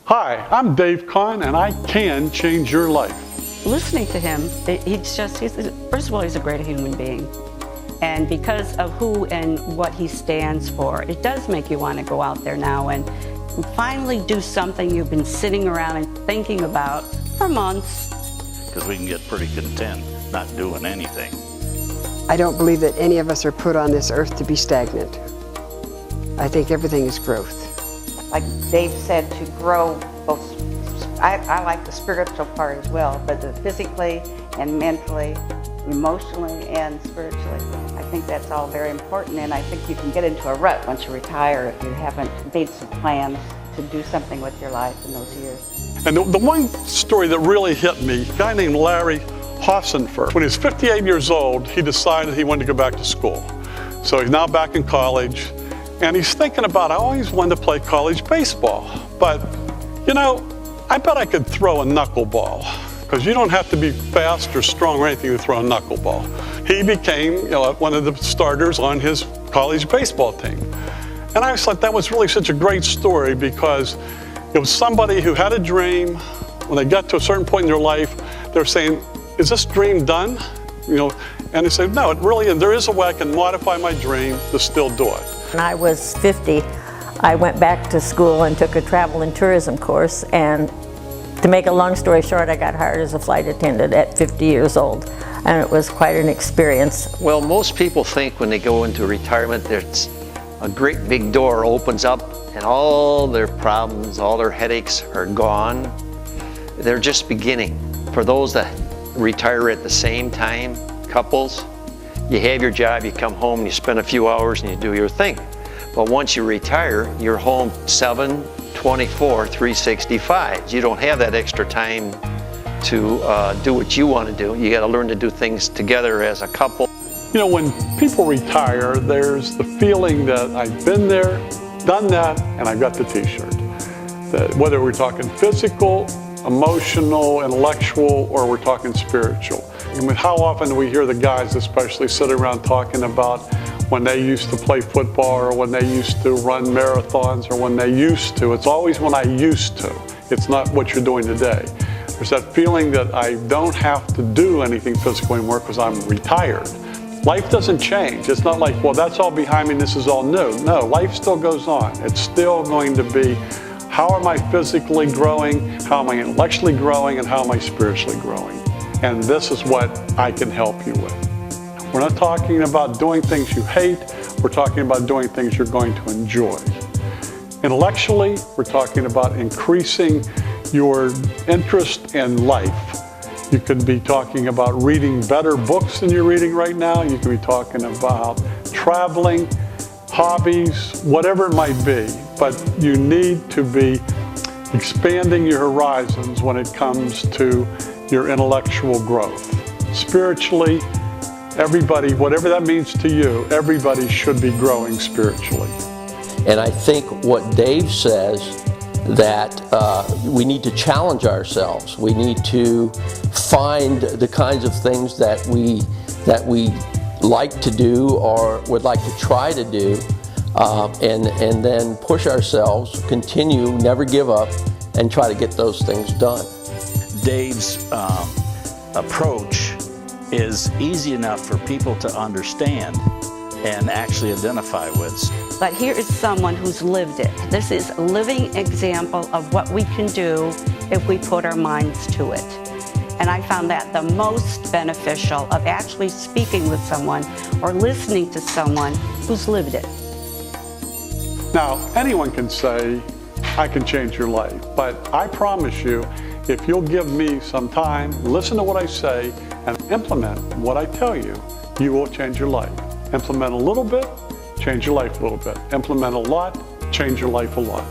Hi, I'm Dave Conn, and I can change your life. Listening to him, first of all, he's a great human being. And because of who and what he stands for, it does make you want to go out there now and finally do something you've been sitting around and thinking about for months. Because we can get pretty content not doing anything. I don't believe that any of us are put on this earth to be stagnant. I think everything is growth. Like Dave said, to grow both, I like the spiritual part as well, but physically and mentally, emotionally and spiritually. I think that's all very important, and I think you can get into a rut once you retire if you haven't made some plans to do something with your life in those years. And the one story that really hit me, a guy named Larry Hossenfer, when he was 58 years old, he decided he wanted to go back to school. So he's now back in college. And he's thinking about, I always wanted to play college baseball, but you know, I bet I could throw a knuckleball, because you don't have to be fast or strong or anything to throw a knuckleball. He became, one of the starters on his college baseball team. And I just thought that was really such a great story, because it was somebody who had a dream. When they got to a certain point in their life, they're saying, is this dream done? And they said, no, it really is. There is a way I can modify my dream to still do it. When I was 50, I went back to school and took a travel and tourism course, and to make a long story short, I got hired as a flight attendant at 50 years old, and it was quite an experience. Well, most people think when they go into retirement, there's a great big door opens up and all their problems, all their headaches are gone. They're just beginning. For those that retire at the same time, couples, you have your job, you come home, you spend a few hours and you do your thing. But once you retire, you're home 7, 24, 365. You don't have that extra time to do what you want to do. You got to learn to do things together as a couple. When people retire, there's the feeling that I've been there, done that, and I got the t-shirt. That whether we're talking physical, emotional, intellectual, or we're talking spiritual. I mean, how often do we hear the guys especially sit around talking about when they used to play football, or when they used to run marathons, or when they used to. It's always when I used to. It's not what you're doing today. There's that feeling that I don't have to do anything physical anymore because I'm retired. Life doesn't change. It's not like, well, that's all behind me and this is all new. No, life still goes on. It's still going to be, how am I physically growing, how am I intellectually growing, and how am I spiritually growing? And this is what I can help you with. We're not talking about doing things you hate. We're talking about doing things you're going to enjoy. Intellectually, we're talking about increasing your interest in life. You could be talking about reading better books than you're reading right now. You could be talking about traveling, hobbies, whatever it might be. But you need to be expanding your horizons when it comes to your intellectual growth. Spiritually, everybody, whatever that means to you, everybody should be growing spiritually. And I think what Dave says, that we need to challenge ourselves. We need to find the kinds of things that we like to do or would like to try to do, and then push ourselves, continue, never give up, and try to get those things done. Dave's approach is easy enough for people to understand and actually identify with. But here is someone who's lived it. This is a living example of what we can do if we put our minds to it. And I found that the most beneficial of actually speaking with someone or listening to someone who's lived it. Now, anyone can say, I can change your life, but I promise you, if you'll give me some time, listen to what I say, and implement what I tell you, you will change your life. Implement a little bit, change your life a little bit. Implement a lot, change your life a lot.